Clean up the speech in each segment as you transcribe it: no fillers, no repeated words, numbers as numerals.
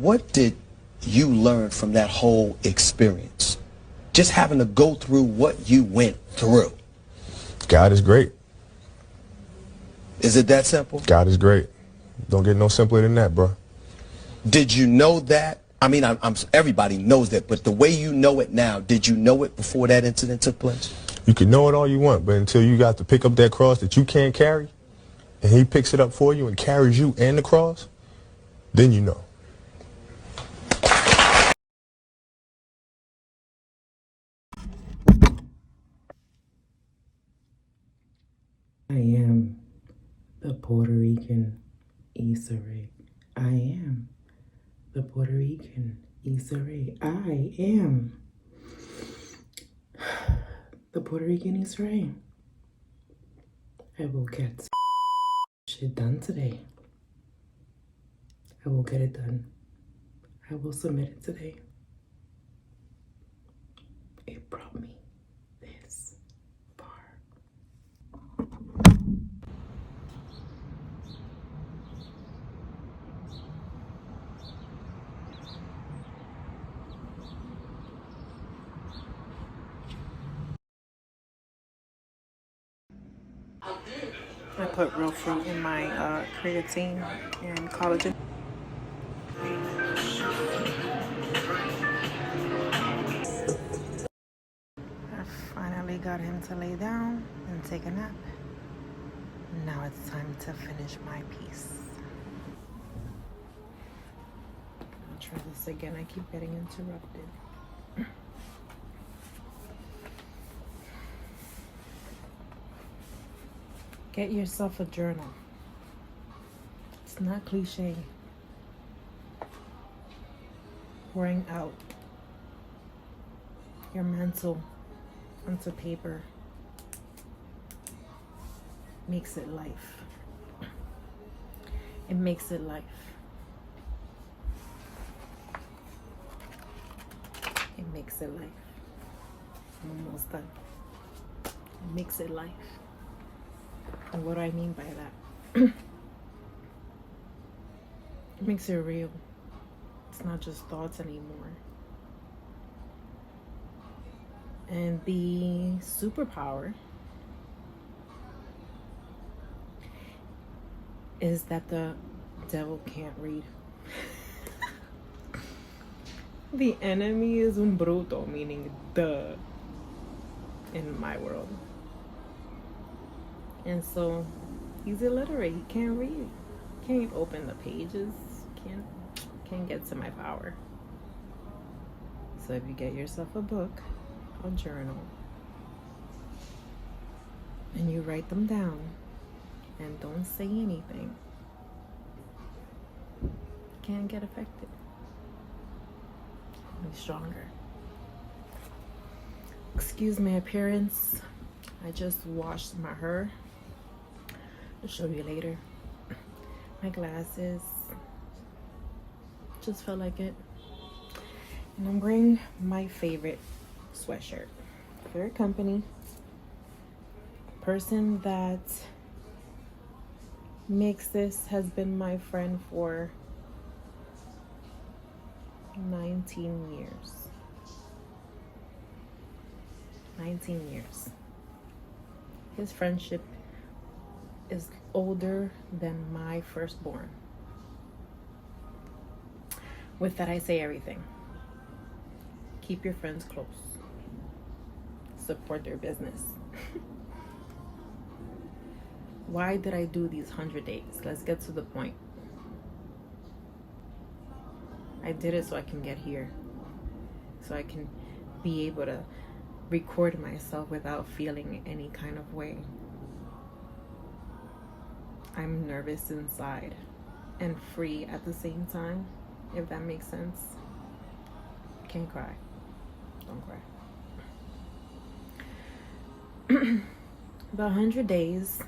what did you learn from that whole experience? Just having to go through what you went through. God is great. Is it that simple? God is great. Don't get no simpler than that, bro. Did you know that? I mean, everybody knows that, but the way you know it now, did you know it before that incident took place? You can know it all you want, but until you got to pick up that cross that you can't carry, and he picks it up for you and carries you and the cross, then you know. I am the Puerto Rican Issa Rae. I am the Puerto Rican Issa Rae. I am the Puerto Rican Issa Rae. I will get shit done today. I will get it done. I will submit it today. It brought me this far. I put real fruit in my creatine and collagen. I finally got him to lay down and take a nap. Now it's time to finish my piece. I'll try this again. I keep getting interrupted. Get yourself a journal. It's not cliche. Pouring out your mental onto paper makes it life. It makes it life. It makes it life. I'm almost done. It makes it life. And what do I mean by that? It makes it real. It's not just thoughts anymore. And the superpower is that the devil can't read. The enemy is un bruto, meaning the, in my world. And so he's illiterate. He can't read. Can't open the pages. Can't get to my power. So if you get yourself a book, a journal, and you write them down and don't say anything, you can't get affected. Be stronger. Excuse my appearance. I just washed my hair. I'll show you later. My glasses. Just felt like it. And I'm wearing my favorite sweatshirt. Favorite company. Person that makes this has been my friend for 19 years. 19 years. His friendship is older than my firstborn. With that, I say everything. Keep your friends close. Support their business. Why did I do these 100 days? Let's get to the point. I did it so I can get here. So I can be able to record myself without feeling any kind of way. I'm nervous inside and free at the same time, if that makes sense. Can't cry. Don't cry. About 100 days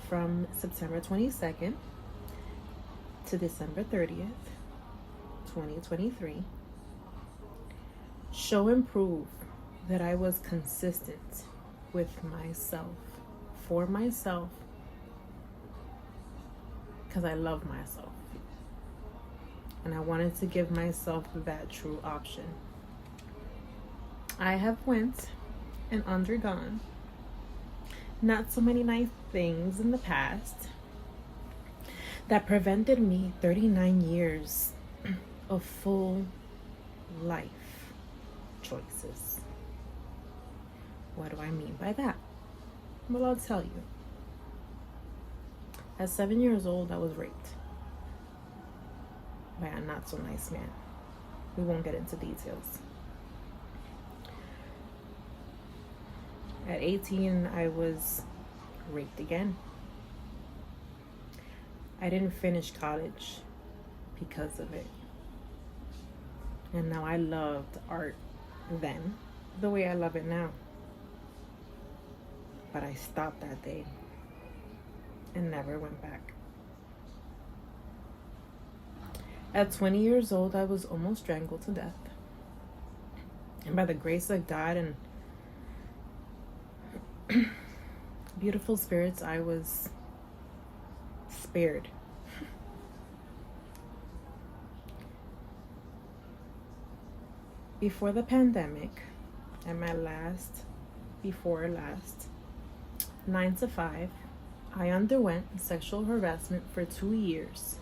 from September 22nd to December 30th, 2023. Show and prove that I was consistent with myself, for myself, because I love myself. And I wanted to give myself that true option. I have went and undergone not so many nice things in the past that prevented me 39 years of full life choices. What do I mean by that? Well, I'll tell you. At 7 years old, I was raped by a not so nice man. We won't get into details. At 18, I was raped again. I didn't finish college because of it. And now I loved art then the way I love it now. But I stopped that day and never went back. At 20 years old, I was almost strangled to death. And by the grace of God and beautiful spirits, I was spared. Before the pandemic, at my before last 9 to 5, I underwent sexual harassment for 2 years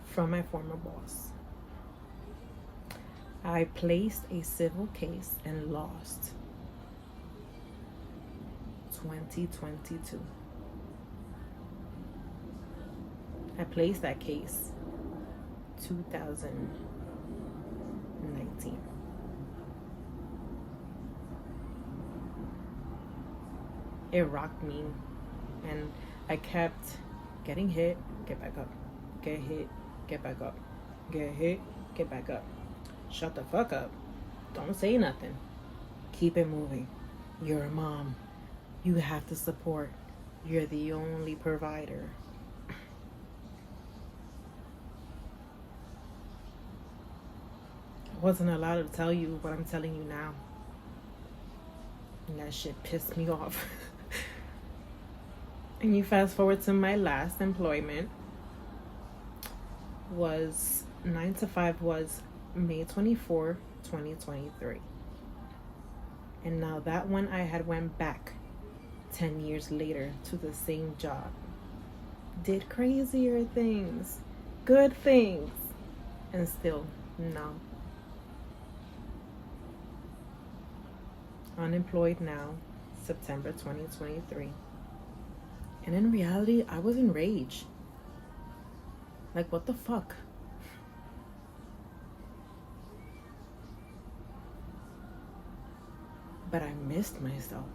from my former boss. I placed a civil case and lost 2022. I placed that case 2019. It rocked me, and I kept getting hit, get back up, get hit, get back up, get hit, get back up. Shut the fuck up. Don't say nothing. Keep it moving. You're a mom. You have to support. You're the only provider. I wasn't allowed to tell you what I'm telling you now. And that shit pissed me off. And you fast forward to my last employment was 9 to 5 was May 24, 2023. And now that one I had went back 10 years later to the same job. Did crazier things, good things, and still no. Unemployed now, September 2023. And in reality, I was enraged. Like, what the fuck? But I missed myself.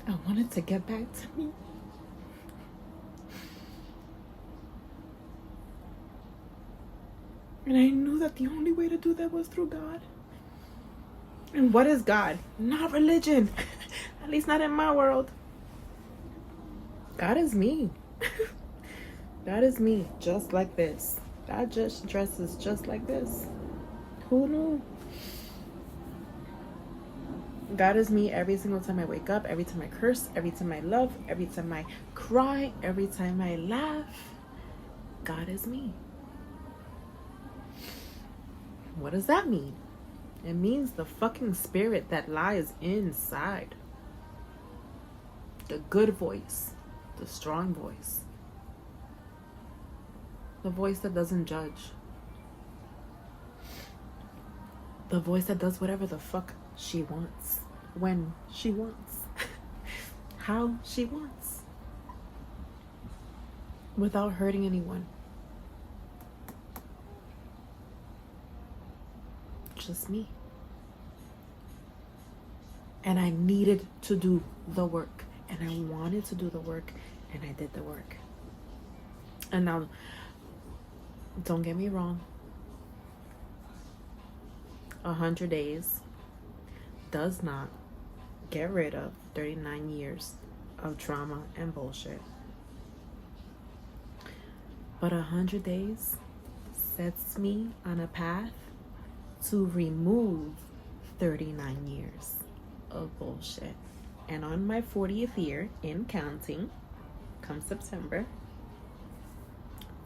I wanted to get back to me. And I knew that the only way to do that was through God. And what is God? Not religion. At least not in my world. God is me. God is me, just like this. God just dresses just like this. Who knew? God is me every single time I wake up, every time I curse, every time I love, every time I cry, every time I laugh. God is me. What does that mean? It means the fucking spirit that lies inside. The good voice. The strong voice. The voice that doesn't judge. The voice that does whatever the fuck she wants. When she wants. How she wants. Without hurting anyone. Just me. And I needed to do the work. And I wanted to do the work. And I did the work. And now, don't get me wrong. 100 days does not get rid of 39 years of trauma and bullshit. But 100 days sets me on a path to remove 39 years of bullshit. And on my 40th year in counting, come September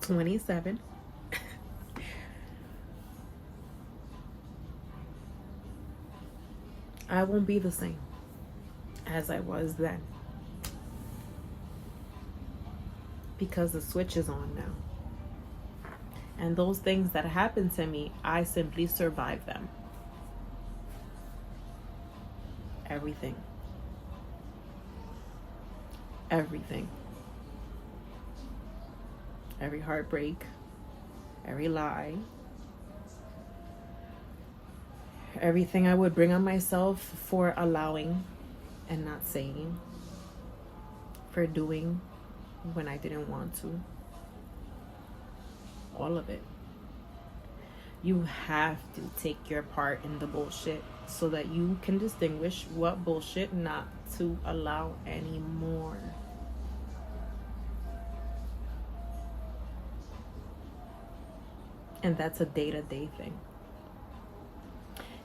27, I won't be the same as I was then. Because the switch is on now. And those things that happened to me, I simply survived them. Everything. Everything. Every heartbreak, every lie, everything I would bring on myself for allowing and not saying, for doing when I didn't want to. All of it. You have to take your part in the bullshit so that you can distinguish what bullshit not to allow anymore. And that's a day-to-day thing.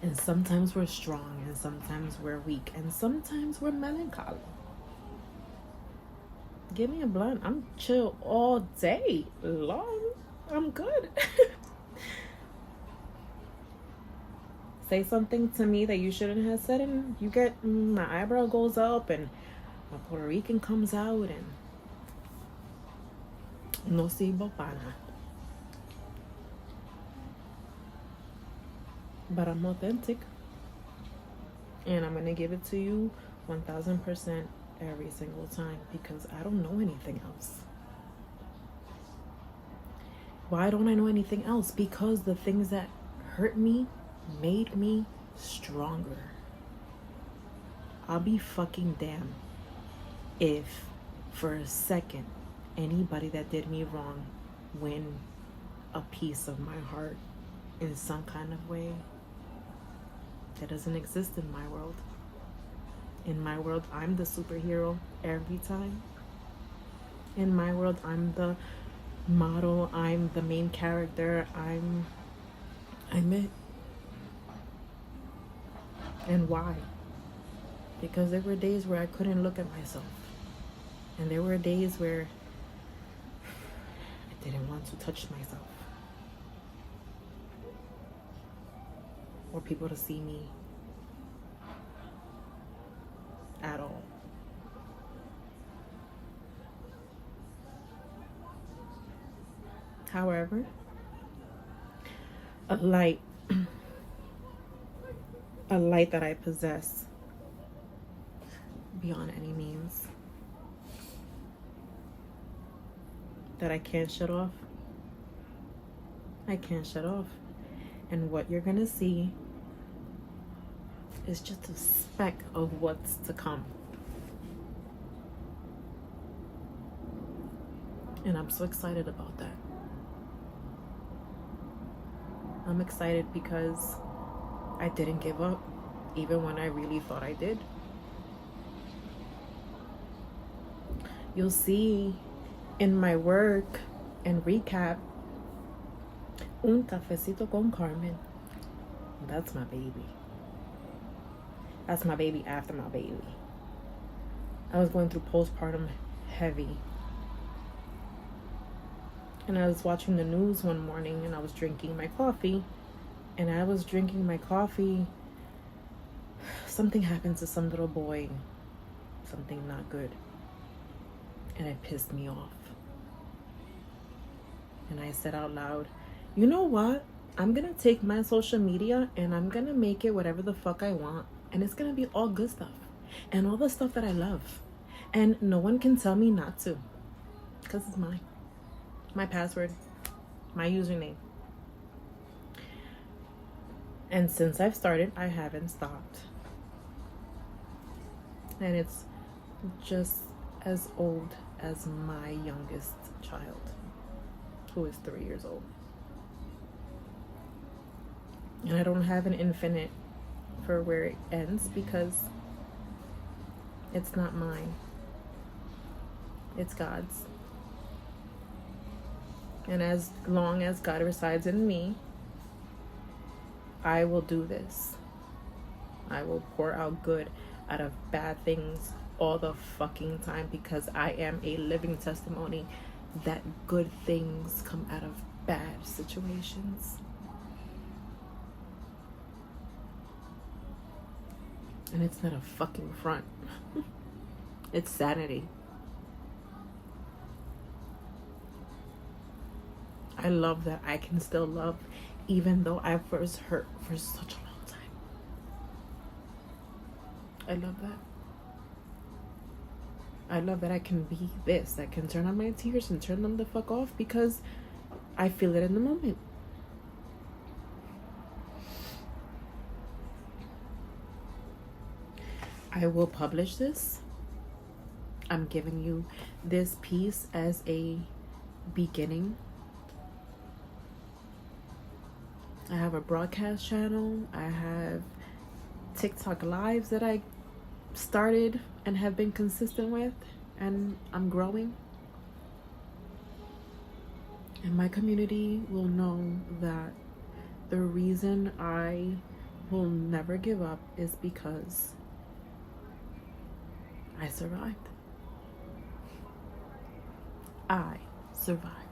And sometimes we're strong, and sometimes we're weak, and sometimes we're melancholy. Give me a blunt. I'm chill all day long. I'm good. Say something to me that you shouldn't have said, and you get, my eyebrow goes up, and my Puerto Rican comes out, and no sirvo pana. But I'm authentic, and I'm gonna give it to you 1000% every single time, because I don't know anything else. Why don't I know anything else? Because the things that hurt me made me stronger. I'll be fucking damned if for a second anybody that did me wrong win a piece of my heart in some kind of way. That doesn't exist in my world. In my world, I'm the superhero every time. In my world, I'm the model, I'm the main character, I'm it. And why? Because there were days where I couldn't look at myself. And there were days where I didn't want to touch myself. Or people to see me at all. However, a light that I possess beyond any means, that I can't shut off. I can't shut off. And what you're gonna see is just a speck of what's to come. And I'm so excited about that. I'm excited because I didn't give up, even when I really thought I did. You'll see in my work and recap, Un Cafecito con Carmen. That's my baby. That's my baby after my baby. I was going through postpartum heavy. And I was watching the news one morning, and I was drinking my coffee. And I was drinking my coffee. Something happened to some little boy. Something not good. And it pissed me off. And I said out loud, you know what? I'm gonna take my social media and I'm gonna make it whatever the fuck I want. And it's gonna be all good stuff. And all the stuff that I love. And no one can tell me not to. Because it's mine. My password. My username. And since I've started, I haven't stopped. And it's just as old as my youngest child, who is 3 years old. And I don't have an infinite for where it ends, because it's not mine. It's God's. And as long as God resides in me, I will do this. I will pour out good out of bad things all the fucking time, because I am a living testimony that good things come out of bad situations. And it's not a fucking front. It's sanity. I love that I can still love even though I was hurt for such a long time. I love that. I love that I can be this. I can turn on my tears and turn them the fuck off because I feel it in the moment. I will publish this. I'm giving you this piece as a beginning. I have a broadcast channel. I have TikTok lives that I started and have been consistent with, and I'm growing. And my community will know that the reason I will never give up is because I survived. I survived.